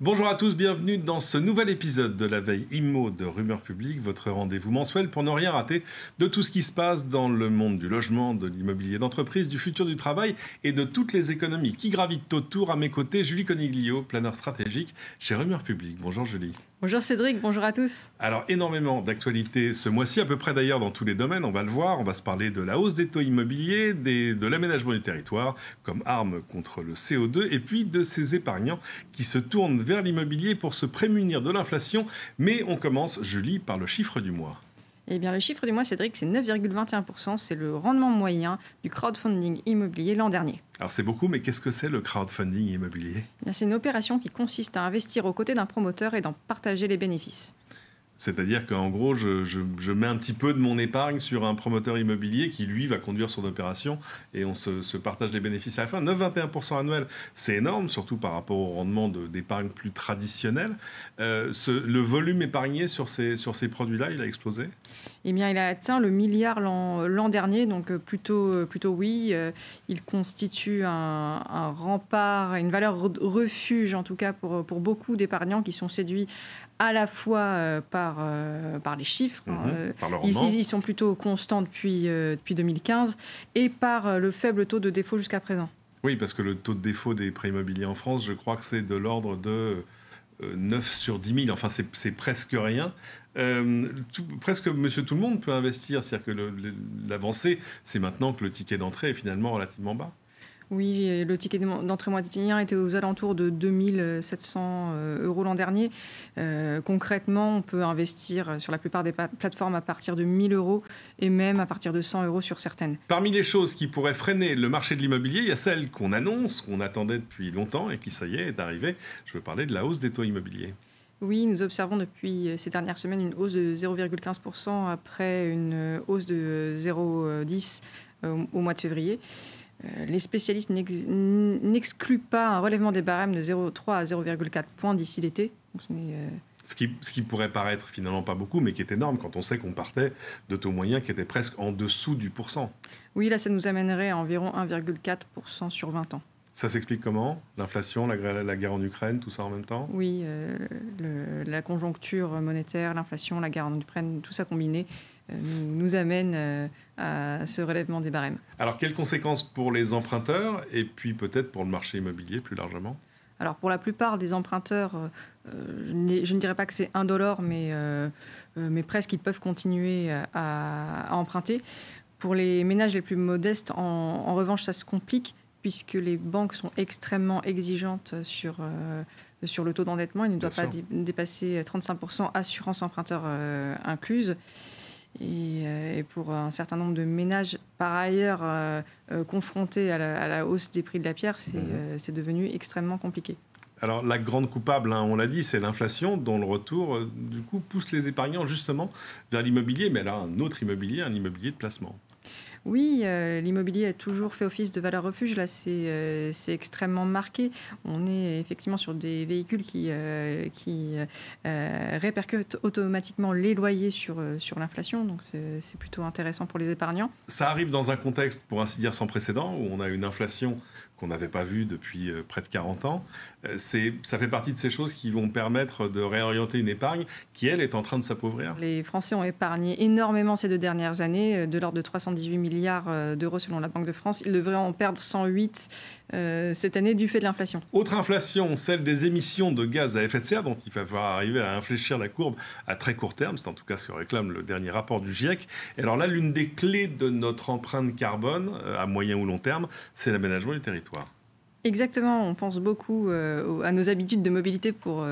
Bonjour à tous, bienvenue dans ce nouvel épisode de la veille IMO de Rumeurs Publiques, votre rendez-vous mensuel pour ne rien rater de tout ce qui se passe dans le monde du logement, de l'immobilier d'entreprise, du futur du travail et de toutes les économies qui gravitent autour. À mes côtés, Julie Coniglio, planeur stratégique chez Rumeurs Publiques. Bonjour Julie. Bonjour Cédric, bonjour à tous. Alors, énormément d'actualités ce mois-ci, à peu près d'ailleurs dans tous les domaines, on va le voir. On va se parler de la hausse des taux immobiliers, de l'aménagement du territoire comme arme contre le CO2 et puis de ces épargnants qui se tournent vers l'immobilier pour se prémunir de l'inflation. Mais on commence, Julie, par le chiffre du mois. Eh bien, le chiffre du mois, Cédric, c'est 9,21%. C'est le rendement moyen du crowdfunding immobilier l'an dernier. Alors c'est beaucoup, mais qu'est-ce que c'est le crowdfunding immobilier ? Eh bien, c'est une opération qui consiste à investir aux côtés d'un promoteur et d'en partager les bénéfices. C'est-à-dire qu'en gros, je mets un petit peu de mon épargne sur un promoteur immobilier qui, lui, va conduire son opération et on se partage les bénéfices à la fin. 9,21% annuel, c'est énorme, surtout par rapport au rendement d'épargne plus traditionnel. Le volume épargné sur ces produits-là, il a explosé ? Eh bien, il a atteint le milliard l'an dernier, donc plutôt oui. Il constitue un rempart, une valeur refuge, en tout cas pour beaucoup d'épargnants qui sont séduits à la fois par les chiffres, par le rendement. Ils sont plutôt constants depuis 2015, et par le faible taux de défaut jusqu'à présent. Oui, parce que le taux de défaut des prêts immobiliers en France, je crois que c'est de l'ordre de 9 sur 10 000, enfin c'est presque rien. Presque monsieur tout le monde peut investir, c'est-à-dire que l'avancée, c'est maintenant que le ticket d'entrée est finalement relativement bas. Oui, le ticket d'entrée moyen était aux alentours de 2 700 € l'an dernier. Concrètement, on peut investir sur la plupart des plateformes à partir de 1 000 € et même à partir de 100 € sur certaines. Parmi les choses qui pourraient freiner le marché de l'immobilier, il y a celle qu'on annonce, qu'on attendait depuis longtemps et qui, ça y est arrivée. Je veux parler de la hausse des taux immobiliers. Oui, nous observons depuis ces dernières semaines une hausse de 0,15% après une hausse de 0,10% au mois de février. Les spécialistes n'excluent pas un relèvement des barèmes de 0,3 à 0,4 points d'ici l'été. Ce qui pourrait paraître finalement pas beaucoup, mais qui est énorme quand on sait qu'on partait de taux moyens qui étaient presque en dessous du pourcent. Oui, là, ça nous amènerait à environ 1,4% sur 20 ans. Ça s'explique comment ? L'inflation, la guerre en Ukraine, tout ça en même temps ? Oui, la conjoncture monétaire, l'inflation, la guerre en Ukraine, tout ça combiné nous amène à ce relèvement des barèmes. Alors, quelles conséquences pour les emprunteurs et puis peut-être pour le marché immobilier plus largement ? Alors, pour la plupart des emprunteurs, je ne dirais pas que c'est indolore, mais presque, ils peuvent continuer à emprunter. Pour les ménages les plus modestes, en revanche, ça se complique puisque les banques sont extrêmement exigeantes sur le taux d'endettement. Il ne doit pas dépasser 35%, assurance emprunteur incluse. Et pour un certain nombre de ménages, par ailleurs, confrontés à la hausse des prix de la pierre, c'est devenu extrêmement compliqué. Alors, la grande coupable, on l'a dit, c'est l'inflation, dont le retour, du coup, pousse les épargnants justement vers l'immobilier, mais là, un autre immobilier, un immobilier de placement. Oui, l'immobilier a toujours fait office de valeur refuge. Là, c'est extrêmement marqué. On est effectivement sur des véhicules qui répercutent automatiquement les loyers sur l'inflation. Donc, c'est plutôt intéressant pour les épargnants. Ça arrive dans un contexte, pour ainsi dire, sans précédent, où on a une inflation qu'on n'avait pas vue depuis près de 40 ans. Ça fait partie de ces choses qui vont permettre de réorienter une épargne qui, elle, est en train de s'appauvrir. Les Français ont épargné énormément ces 2 dernières années, de l'ordre de 318 milliards d'euros selon la Banque de France. Ils devraient en perdre 108 cette année du fait de l'inflation. Autre inflation, celle des émissions de gaz à effet de serre, dont il va falloir arriver à infléchir la courbe à très court terme. C'est en tout cas ce que réclame le dernier rapport du GIEC. Et alors là, l'une des clés de notre empreinte carbone, à moyen ou long terme, c'est l'aménagement du territoire. Exactement, on pense beaucoup à nos habitudes de mobilité pour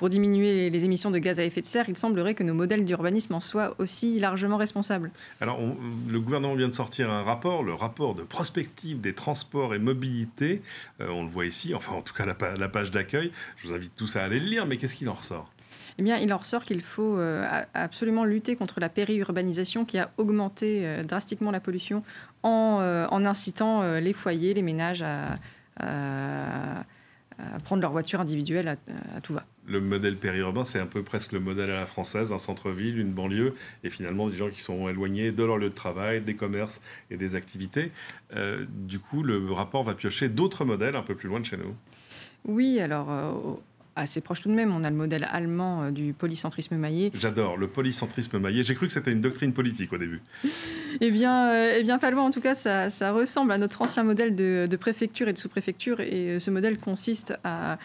diminuer les émissions de gaz à effet de serre. Il semblerait que nos modèles d'urbanisme en soient aussi largement responsables. Alors, le gouvernement vient de sortir un rapport, le rapport de prospective des transports et mobilités. On le voit ici, enfin en tout cas la page d'accueil. Je vous invite tous à aller le lire, mais qu'est-ce qu'il en ressort ? Eh bien, il en ressort qu'il faut absolument lutter contre la périurbanisation qui a augmenté drastiquement la pollution en incitant les foyers, les ménages à prendre leur voiture individuelle à tout va. Le modèle périurbain, c'est un peu presque le modèle à la française, un centre-ville, une banlieue, et finalement des gens qui sont éloignés de leur lieu de travail, des commerces et des activités. Du coup, le rapport va piocher d'autres modèles un peu plus loin de chez nous. Oui, alors assez proche tout de même. On a le modèle allemand du polycentrisme maillé. J'adore le polycentrisme maillé. J'ai cru que c'était une doctrine politique au début. Eh bien, pas loin. En tout cas, ça ressemble à notre ancien modèle de préfecture et de sous-préfecture. Et ce modèle consiste à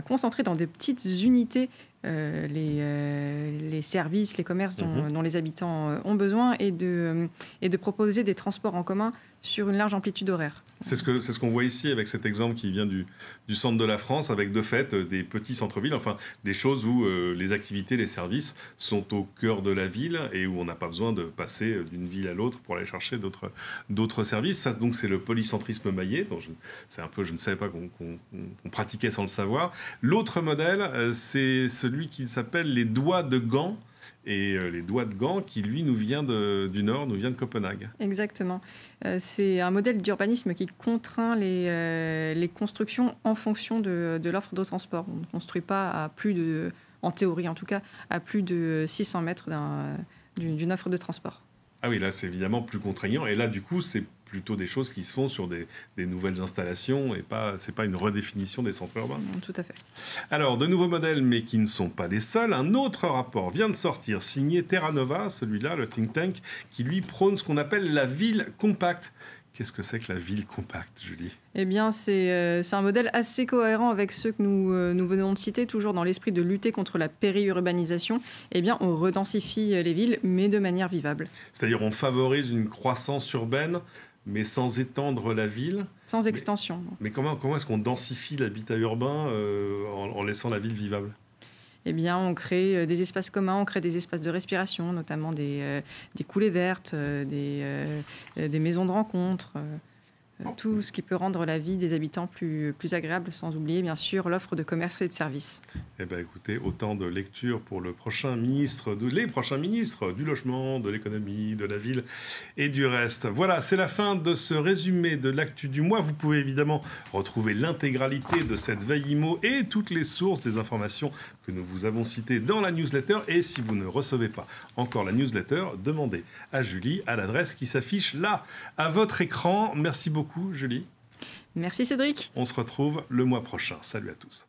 concentrer dans des petites unités les services, les commerces dont les habitants ont besoin et de proposer des transports en commun sur une large amplitude horaire. C'est ce qu'on voit ici avec cet exemple qui vient du centre de la France, avec de fait des petits centres-villes, enfin des choses où les activités, les services sont au cœur de la ville et où on n'a pas besoin de passer d'une ville à l'autre pour aller chercher d'autres services. Ça, donc, c'est le polycentrisme maillé. C'est un peu, je ne savais pas qu'on pratiquait sans le savoir. L'autre modèle, c'est celui qui s'appelle les doigts de Gand. Et les doigts de Gand qui, lui, nous vient du Nord, nous vient de Copenhague. Exactement. C'est un modèle d'urbanisme qui contraint les constructions en fonction de l'offre de transport. On ne construit pas en théorie en tout cas, à plus de 600 mètres d'une offre de transport. Ah oui, là, c'est évidemment plus contraignant. Et là, du coup, c'est plutôt des choses qui se font sur des nouvelles installations et c'est pas une redéfinition des centres urbains. Non, tout à fait. Alors, de nouveaux modèles, mais qui ne sont pas les seuls. Un autre rapport vient de sortir, signé Terra Nova, celui-là, le think tank, qui lui prône ce qu'on appelle la ville compacte. Qu'est-ce que c'est que la ville compacte, Julie ? Eh bien, c'est un modèle assez cohérent avec ceux que nous venons de citer, toujours dans l'esprit de lutter contre la périurbanisation. Eh bien, on redensifie les villes, mais de manière vivable. C'est-à-dire, on favorise une croissance urbaine, mais sans étendre la ville. Sans extension. Mais comment est-ce qu'on densifie l'habitat urbain en laissant la ville vivable ? Eh bien, on crée des espaces communs, on crée des espaces de respiration, notamment des coulées vertes, des maisons de rencontre, tout ce qui peut rendre la vie des habitants plus agréable, sans oublier, bien sûr, l'offre de commerce et de services. Eh bien, écoutez, autant de lectures pour les prochains ministres du logement, de l'économie, de la ville et du reste. Voilà, c'est la fin de ce résumé de l'actu du mois. Vous pouvez évidemment retrouver l'intégralité de cette veille IMO et toutes les sources des informations que nous vous avons citées dans la newsletter. Et si vous ne recevez pas encore la newsletter, demandez à Julie à l'adresse qui s'affiche là, à votre écran. Merci beaucoup, Julie. Merci, Cédric. On se retrouve le mois prochain. Salut à tous.